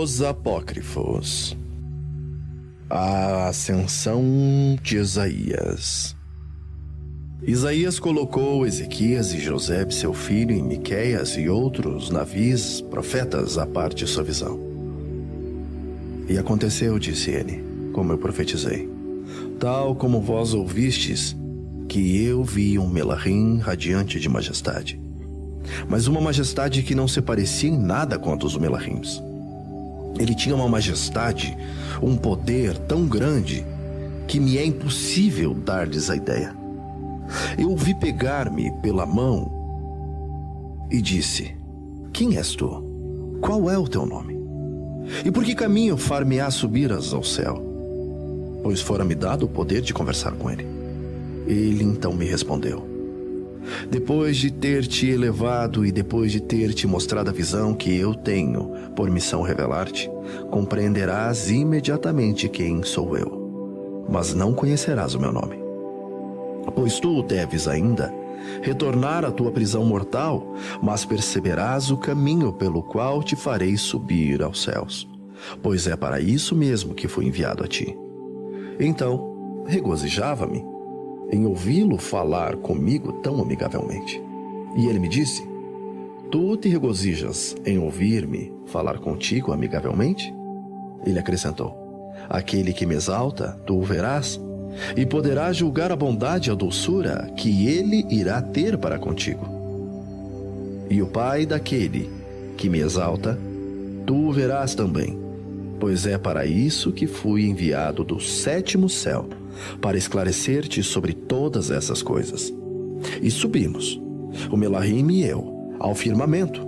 Os Apócrifos. A ascensão de Isaías. Isaías colocou Ezequias e José, seu filho, e Miqueias e outros navios, profetas, à parte de sua visão. E aconteceu, disse ele, como eu profetizei, tal como vós ouvistes, que eu vi um Melahim radiante de majestade, mas uma majestade que não se parecia em nada quanto os Melahims. Ele tinha uma majestade, um poder tão grande que me é impossível dar-lhes a ideia. Eu o vi pegar-me pela mão e disse: quem és tu? Qual é o teu nome? E por que caminho far-me-á subirás ao céu? Pois fora-me dado o poder de conversar com ele. Ele então me respondeu: depois de ter te elevado e depois de ter te mostrado a visão que eu tenho por missão revelar-te, compreenderás imediatamente quem sou eu, mas não conhecerás o meu nome. Pois tu deves ainda retornar à tua prisão mortal, mas perceberás o caminho pelo qual te farei subir aos céus, pois é para isso mesmo que fui enviado a ti. Então regozijava-me em ouvi-lo falar comigo tão amigavelmente. E ele me disse: tu te regozijas em ouvir-me falar contigo amigavelmente? Ele acrescentou: aquele que me exalta, tu o verás, e poderás julgar a bondade e a doçura que ele irá ter para contigo. E o Pai daquele que me exalta, tu o verás também, pois é para isso que fui enviado do 7º céu, para esclarecer-te sobre todas essas coisas. E subimos, o Melahim e eu, ao firmamento.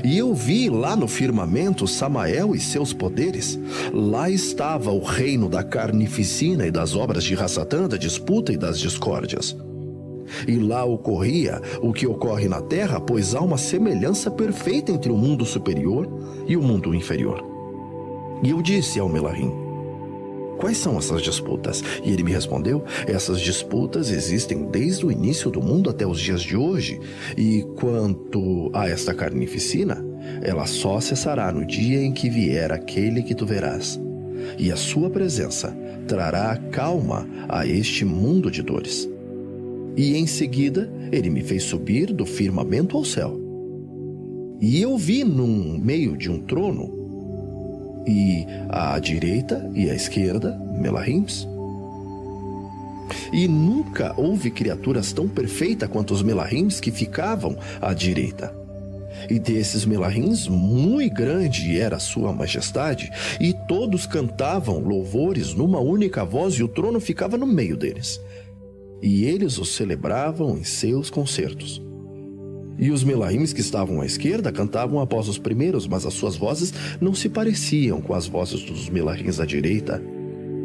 E eu vi lá no firmamento Samael e seus poderes. Lá estava o reino da carnificina e das obras de Rassatã, da disputa e das discórdias. E lá ocorria o que ocorre na terra, pois há uma semelhança perfeita entre o mundo superior e o mundo inferior. E eu disse ao Melahim: quais são essas disputas? E ele me respondeu: essas disputas existem desde o início do mundo até os dias de hoje. E quanto a esta carnificina, ela só cessará no dia em que vier aquele que tu verás. E a sua presença trará calma a este mundo de dores. E em seguida, ele me fez subir do firmamento ao céu. E eu vi no meio de um trono, e à direita e à esquerda, Melahims. E nunca houve criaturas tão perfeitas quanto os Melahims que ficavam à direita. E desses Melahims, muito grande era sua majestade, e todos cantavam louvores numa única voz, e o trono ficava no meio deles. E eles os celebravam em seus concertos. E os Melahims que estavam à esquerda cantavam após os primeiros, mas as suas vozes não se pareciam com as vozes dos Melahims da direita,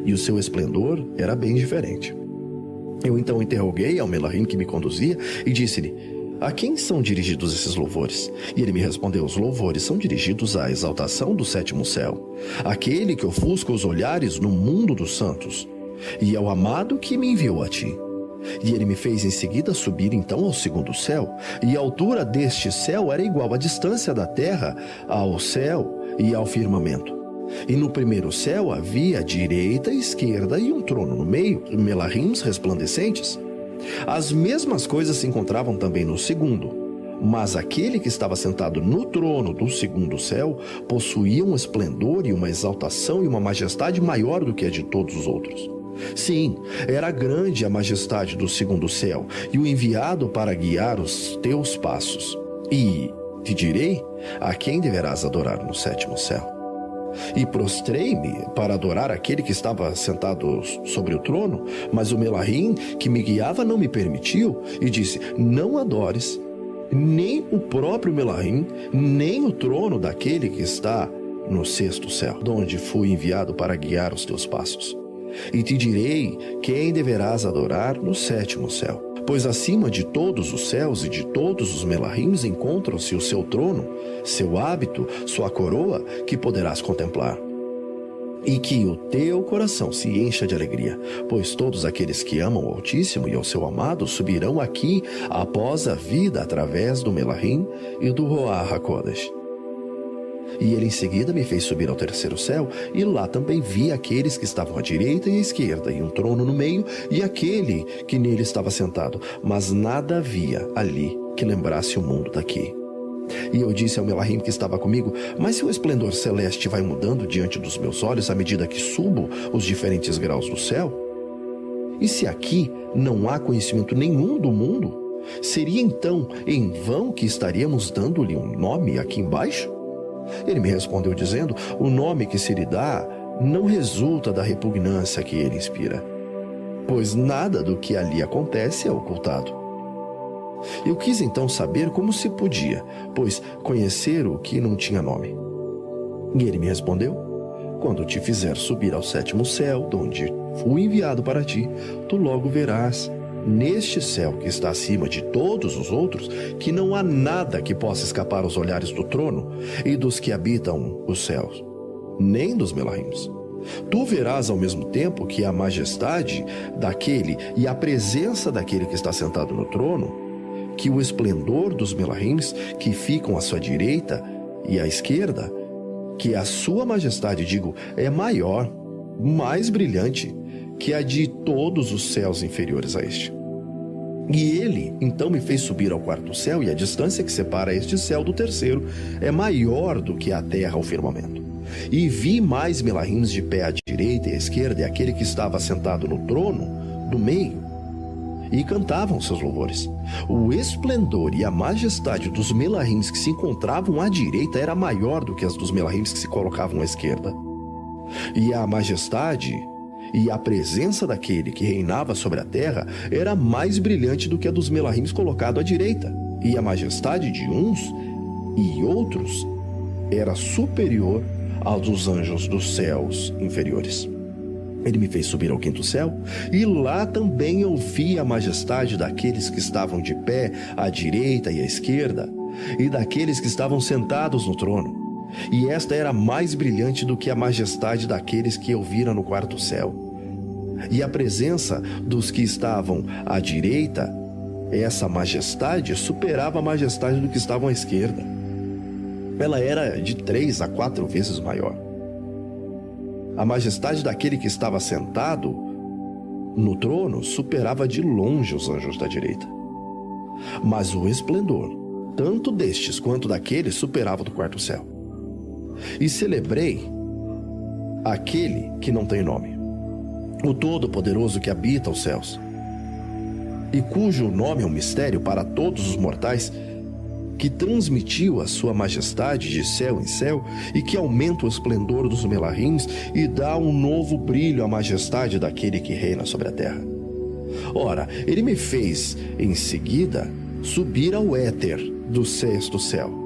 e o seu esplendor era bem diferente. Eu então interroguei ao Melahim que me conduzia e disse-lhe: a quem são dirigidos esses louvores? E ele me respondeu: os louvores são dirigidos à exaltação do 7º céu, aquele que ofusca os olhares no mundo dos santos, e ao amado que me enviou a ti. E ele me fez em seguida subir então ao 2º céu, e a altura deste céu era igual à distância da terra ao céu e ao firmamento. E no 1º céu havia a direita e esquerda e um trono no meio, Melahims resplandecentes. As mesmas coisas se encontravam também no 2º, mas aquele que estava sentado no trono do 2º céu possuía um esplendor e uma exaltação e uma majestade maior do que a de todos os outros. Sim, era grande a majestade do 2º céu, e o enviado para guiar os teus passos. E te direi a quem deverás adorar no 7º céu. E prostrei-me para adorar aquele que estava sentado sobre o trono, mas o Melahim que me guiava não me permitiu, e disse: não adores nem o próprio Melahim, nem o trono daquele que está no 6º céu, donde fui enviado para guiar os teus passos. E te direi quem deverás adorar no 7º céu. Pois acima de todos os céus e de todos os Melahims encontram-se o seu trono, seu hábito, sua coroa, que poderás contemplar. E que o teu coração se encha de alegria, pois todos aqueles que amam o Altíssimo e ao seu amado subirão aqui após a vida através do Melahim e do Ruach HaKodesh. E ele em seguida me fez subir ao terceiro céu, e lá também vi aqueles que estavam à direita e à esquerda, e um trono no meio, e aquele que nele estava sentado. Mas nada havia ali que lembrasse o mundo daqui. E eu disse ao Melahim que estava comigo: mas se o esplendor celeste vai mudando diante dos meus olhos à medida que subo os diferentes graus do céu? E se aqui não há conhecimento nenhum do mundo, seria então em vão que estaríamos dando-lhe um nome aqui embaixo? Ele me respondeu dizendo: o nome que se lhe dá não resulta da repugnância que ele inspira, pois nada do que ali acontece é ocultado. Eu quis então saber como se podia, pois conhecer o que não tinha nome. E ele me respondeu: quando te fizer subir ao sétimo céu, de onde fui enviado para ti, tu logo verás, neste céu que está acima de todos os outros, que não há nada que possa escapar aos olhares do trono e dos que habitam os céus, nem dos Melahims. Tu verás ao mesmo tempo que a majestade daquele e a presença daquele que está sentado no trono, que o esplendor dos Melahims que ficam à sua direita e à esquerda, que a sua majestade, digo, é maior, mais brilhante que a de todos os céus inferiores a este. E ele então me fez subir ao quarto céu, e a distância que separa este céu do terceiro é maior do que a terra ao firmamento. E vi mais Melahims de pé à direita e à esquerda, e aquele que estava sentado no trono, do meio, e cantavam seus louvores. O esplendor e a majestade dos Melahims que se encontravam à direita era maior do que as dos Melahims que se colocavam à esquerda. E a majestade e a presença daquele que reinava sobre a terra era mais brilhante do que a dos Melahims colocado à direita. E a majestade de uns e outros era superior à dos anjos dos céus inferiores. Ele me fez subir ao quinto céu, e lá também eu vi a majestade daqueles que estavam de pé à direita e à esquerda, e daqueles que estavam sentados no trono. E esta era mais brilhante do que a majestade daqueles que eu vira no quarto céu. E a presença dos que estavam à direita, essa majestade superava a majestade do que estavam à esquerda. Ela era de 3 a 4 vezes maior. A majestade daquele que estava sentado no trono superava de longe os anjos da direita. Mas o esplendor, tanto destes quanto daqueles, superava do quarto céu. E celebrei aquele que não tem nome, o Todo-Poderoso que habita os céus, e cujo nome é um mistério para todos os mortais, que transmitiu a sua majestade de céu em céu, e que aumenta o esplendor dos Melahims e dá um novo brilho à majestade daquele que reina sobre a terra. Ora, ele me fez, em seguida, subir ao éter do sexto céu,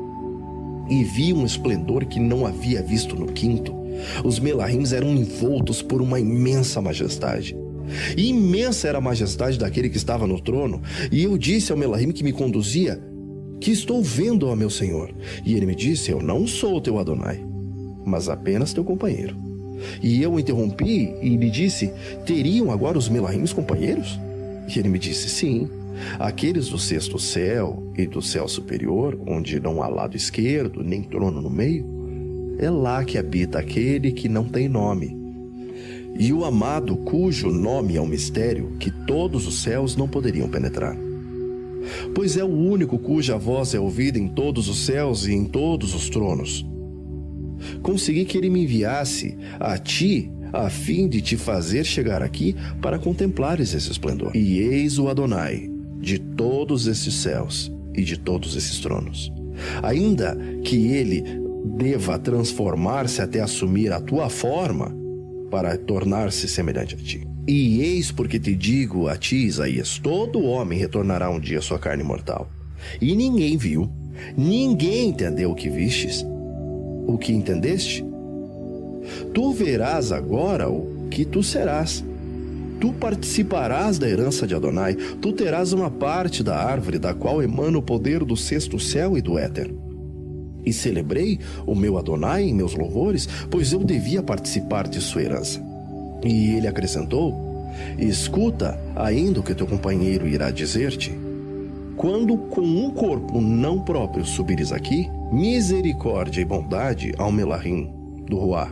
e vi um esplendor que não havia visto no quinto. Os Melahims eram envoltos por uma imensa majestade. E imensa era a majestade daquele que estava no trono, e eu disse ao Melahim que me conduzia: que estou vendo, ó meu senhor? E ele me disse: eu não sou teu Adonai, mas apenas teu companheiro. E eu o interrompi e lhe disse: teriam agora os Melahims companheiros? E ele me disse: sim, aqueles do sexto céu e do céu superior, onde não há lado esquerdo, nem trono no meio, é lá que habita aquele que não tem nome, e o amado cujo nome é um mistério que todos os céus não poderiam penetrar. Pois é o único cuja voz é ouvida em todos os céus e em todos os tronos. Consegui que ele me enviasse a ti, a fim de te fazer chegar aqui para contemplares esse esplendor. E eis o Adonai de todos esses céus e de todos esses tronos. Ainda que ele deva transformar-se até assumir a tua forma para tornar-se semelhante a ti. E eis porque te digo a ti, Isaías, todo homem retornará um dia à sua carne mortal. E ninguém viu, ninguém entendeu o que vistes, o que entendeste. Tu verás agora o que tu serás. Tu participarás da herança de Adonai, tu terás uma parte da árvore da qual emana o poder do sexto céu e do éter. E celebrei o meu Adonai em meus louvores, pois eu devia participar de sua herança. E ele acrescentou: escuta ainda o que teu companheiro irá dizer-te. Quando com um corpo não próprio subires aqui, misericórdia e bondade ao Melahim do Ruá.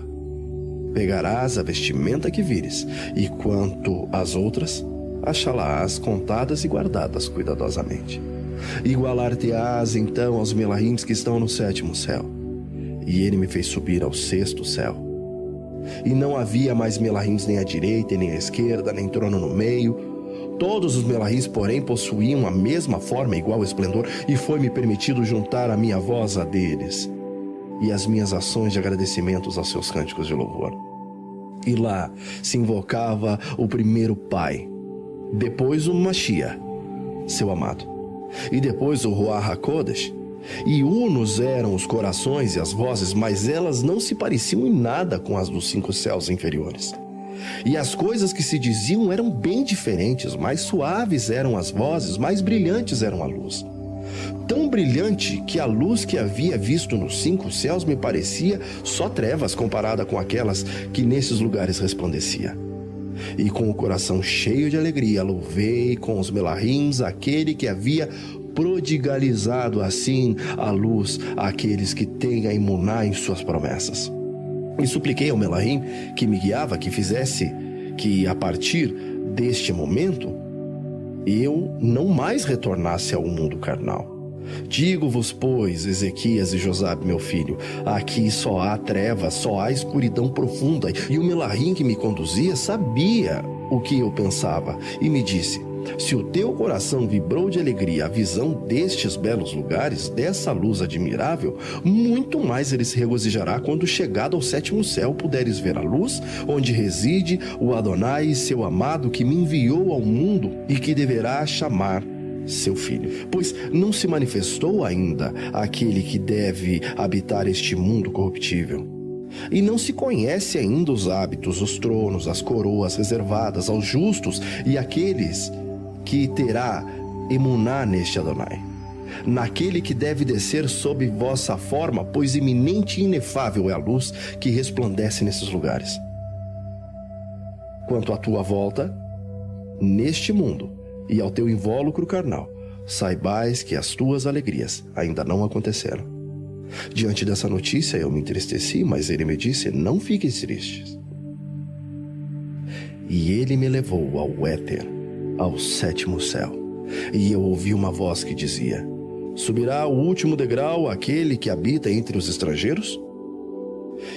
Pegarás a vestimenta que vires, e quanto às outras, achá-las contadas e guardadas cuidadosamente. Igualar-te-ás então aos Melahims que estão no 7º céu. E ele me fez subir ao 6º céu. E não havia mais Melahims nem à direita, nem à esquerda, nem trono no meio. Todos os Melahims, porém, possuíam a mesma forma, igual esplendor, e foi-me permitido juntar a minha voz a deles, e as minhas ações de agradecimentos aos seus cânticos de louvor. E lá se invocava o primeiro Pai, depois o Machia, seu amado, e depois o Ruach HaKodesh. E unos eram os corações e as vozes, mas elas não se pareciam em nada com as dos 5 céus inferiores. E as coisas que se diziam eram bem diferentes, mais suaves eram as vozes, mais brilhantes eram a luz. Tão brilhante que a luz que havia visto nos 5 céus me parecia só trevas comparada com aquelas que nesses lugares resplandecia. E com o coração cheio de alegria, louvei com os Melahims aquele que havia prodigalizado assim a luz àqueles que têm a Emuná em suas promessas. E supliquei ao Melahim que me guiava, que fizesse que, a partir deste momento, eu não mais retornasse ao mundo carnal. Digo-vos, pois, Ezequias e Josabe, meu filho, aqui só há trevas, só há escuridão profunda. E o Melahim que me conduzia sabia o que eu pensava e me disse: se o teu coração vibrou de alegria à visão destes belos lugares, dessa luz admirável, muito mais ele se regozijará quando, chegado ao 7º céu, puderes ver a luz onde reside o Adonai, seu amado, que me enviou ao mundo e que deverá chamar seu filho. Pois não se manifestou ainda aquele que deve habitar este mundo corruptível. E não se conhece ainda os hábitos, os tronos, as coroas reservadas aos justos e aqueles que terá Emuná neste Adonai, naquele que deve descer sob vossa forma, pois iminente e inefável é a luz que resplandece nesses lugares. Quanto à tua volta neste mundo e ao teu invólucro carnal, saibais que as tuas alegrias ainda não aconteceram. Diante dessa notícia eu me entristeci, mas ele me disse: não fiquem tristes. E ele me levou ao éter, ao 7º céu, e eu ouvi uma voz que dizia: subirá ao último degrau aquele que habita entre os estrangeiros?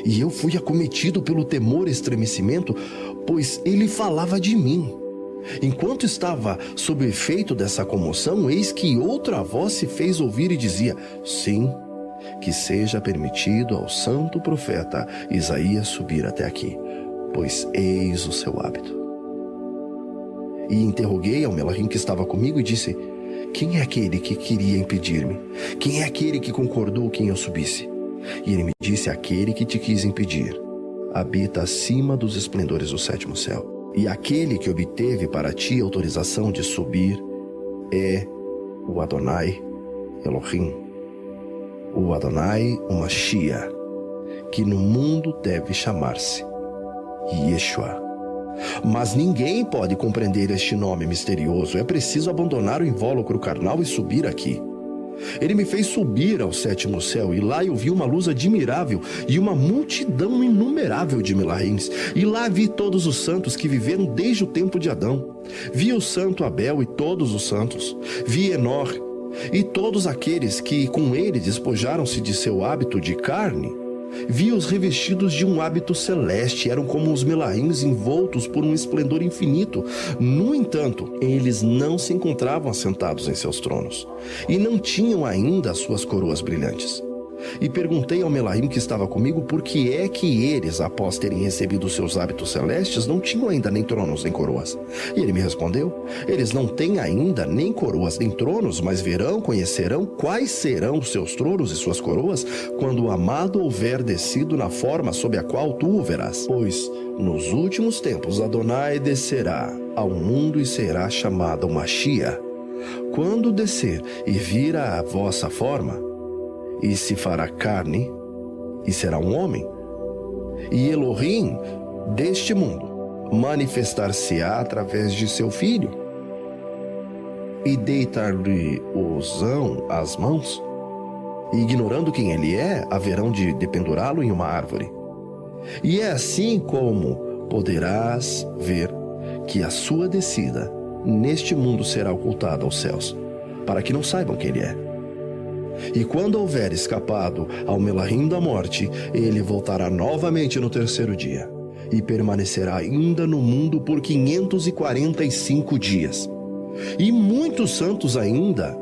E eu fui acometido pelo temor e estremecimento, pois ele falava de mim. Enquanto estava sob o efeito dessa comoção, eis que outra voz se fez ouvir e dizia: sim, que seja permitido ao santo profeta Isaías subir até aqui, pois eis o seu hábito. E interroguei ao Melahim que estava comigo e disse: quem é aquele que queria impedir-me? Quem é aquele que concordou que eu subisse? E ele me disse: aquele que te quis impedir habita acima dos esplendores do 7º céu. E aquele que obteve para ti autorização de subir é o Adonai Elohim, o Adonai, o Machia, que no mundo deve chamar-se Yeshua. Mas ninguém pode compreender este nome misterioso. É preciso abandonar o invólucro carnal e subir aqui. Ele me fez subir ao 7º céu, e lá eu vi uma luz admirável e uma multidão inumerável de Melahims. E lá vi todos os santos que viveram desde o tempo de Adão. Vi o santo Abel e todos os santos. Vi Enor e todos aqueles que com ele despojaram-se de seu hábito de carne. Vi-os revestidos de um hábito celeste, eram como os Melahims envoltos por um esplendor infinito. No entanto, eles não se encontravam assentados em seus tronos, e não tinham ainda as suas coroas brilhantes. E perguntei ao Melahim que estava comigo por que é que eles, após terem recebido seus hábitos celestes, não tinham ainda nem tronos nem coroas. E ele me respondeu: eles não têm ainda nem coroas nem tronos, mas verão, conhecerão quais serão os seus tronos e suas coroas quando o amado houver descido na forma sob a qual tu o verás. Pois nos últimos tempos Adonai descerá ao mundo e será chamado Machia. Quando descer e vir a vossa forma, e se fará carne, e será um homem. E Elohim deste mundo manifestar-se-á através de seu filho. e deitar-lhe-osão às mãos? E ignorando quem ele é, haverão de dependurá-lo em uma árvore. E é assim como poderás ver que a sua descida neste mundo será ocultada aos céus, para que não saibam quem ele é. E quando houver escapado ao Melahim da morte, ele voltará novamente no terceiro dia, e permanecerá ainda no mundo por 545 dias. E muitos santos ainda,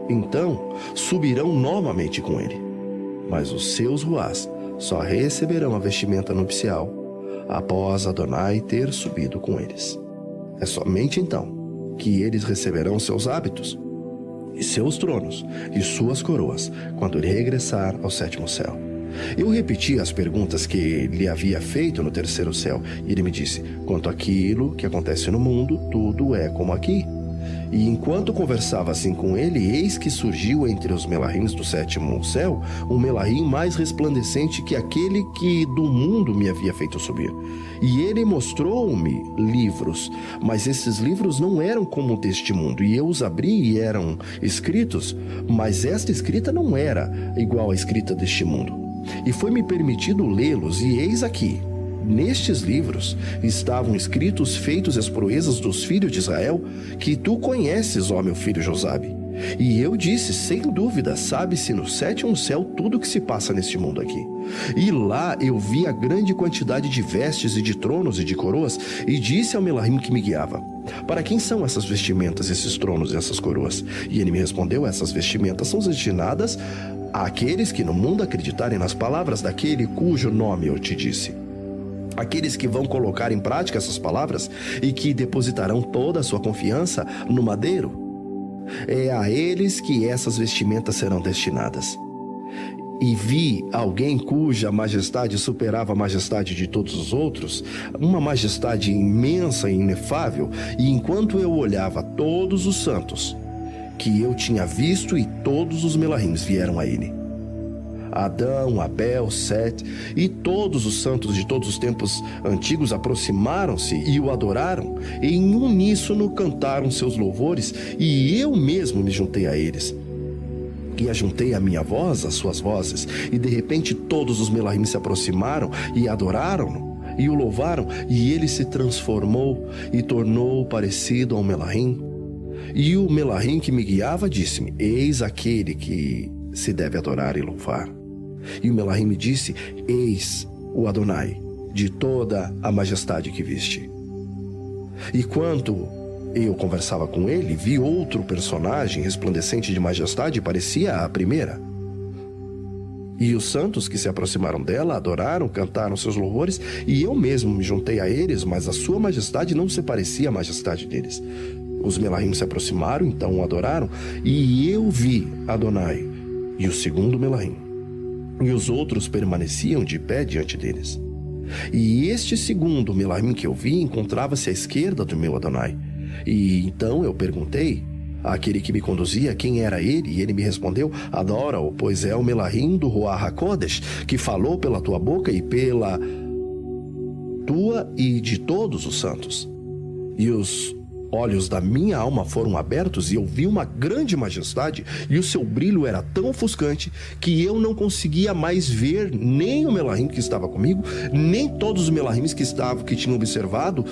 então, subirão novamente com ele. Mas os seus ruás só receberão a vestimenta nupcial após Adonai ter subido com eles. É somente então que eles receberão seus hábitos, e seus tronos, e suas coroas, quando ele regressar ao sétimo céu. Eu repeti as perguntas que lhe havia feito no terceiro céu, e ele me disse: quanto àquilo que acontece no mundo, tudo é como aqui. E enquanto conversava assim com ele, eis que surgiu entre os melahims do sétimo céu um melahim mais resplandecente que aquele que do mundo me havia feito subir. E ele mostrou-me livros, mas esses livros não eram como deste mundo. E eu os abri e eram escritos, mas esta escrita não era igual à escrita deste mundo. E foi-me permitido lê-los, e eis aqui. Nestes livros estavam escritos feitos as proezas dos filhos de Israel, que tu conheces, ó meu filho Josabe. E eu disse, sem dúvida, sabe-se no sétimo céu tudo o que se passa neste mundo aqui. E lá eu vi a grande quantidade de vestes e de tronos e de coroas, e disse ao melahim que me guiava: para quem são essas vestimentas, esses tronos e essas coroas? E ele me respondeu: essas vestimentas são destinadas àqueles que no mundo acreditarem nas palavras daquele cujo nome eu te disse. Aqueles que vão colocar em prática essas palavras e que depositarão toda a sua confiança no madeiro, é a eles que essas vestimentas serão destinadas. E vi alguém cuja majestade superava a majestade de todos os outros, uma majestade imensa e inefável, e enquanto eu olhava todos os santos que eu tinha visto, e todos os melahims vieram a ele. Adão, Abel, Sete e todos os santos de todos os tempos antigos aproximaram-se e o adoraram, e em uníssono cantaram seus louvores, e eu mesmo me juntei a eles. E ajuntei a minha voz às suas vozes, e de repente todos os melahim se aproximaram e adoraram-no, e o louvaram, e ele se transformou e tornou parecido ao melahim. E o melahim que me guiava disse-me: eis aquele que se deve adorar e louvar. E o melahim me disse: eis o Adonai, de toda a majestade que viste. E quando eu conversava com ele, vi outro personagem resplandecente de majestade, parecia a primeira. E os santos que se aproximaram dela adoraram, cantaram seus louvores, e eu mesmo me juntei a eles, mas a sua majestade não se parecia à majestade deles. Os melahim se aproximaram, então o adoraram, e eu vi Adonai e o segundo melahim, e os outros permaneciam de pé diante deles. E este segundo melahim que eu vi encontrava-se à esquerda do meu Adonai. E então eu perguntei àquele que me conduzia quem era ele, e ele me respondeu: adora-o, pois é o melahim do Ruach HaKodesh, que falou pela tua boca e pela tua e de todos os santos. E os olhos da minha alma foram abertos, e eu vi uma grande majestade, e o seu brilho era tão ofuscante que eu não conseguia mais ver nem o melahim que estava comigo, nem todos os melahims que tinham observado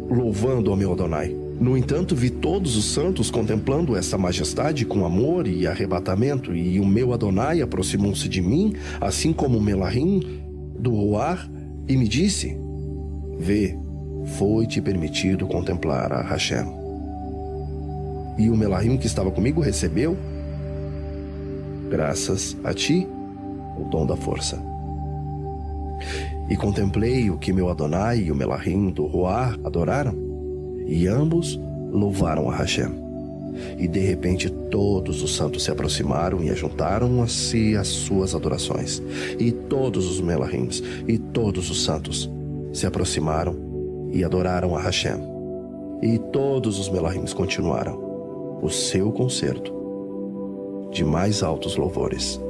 louvando ao meu Adonai. No entanto, vi todos os santos contemplando essa majestade com amor e arrebatamento, e o meu Adonai aproximou-se de mim, assim como o melahim do Ruach, e me disse: vê, foi-te permitido contemplar a Hashem. E o melahim que estava comigo recebeu, graças a ti, o dom da força. E contemplei o que meu Adonai e o melahim do Ruach adoraram, e ambos louvaram a Hashem. E de repente todos os santos se aproximaram e ajuntaram-se às suas adorações. E todos os melahims e todos os santos se aproximaram e adoraram a Hashem. E todos os melahims continuaram o seu concerto de mais altos louvores.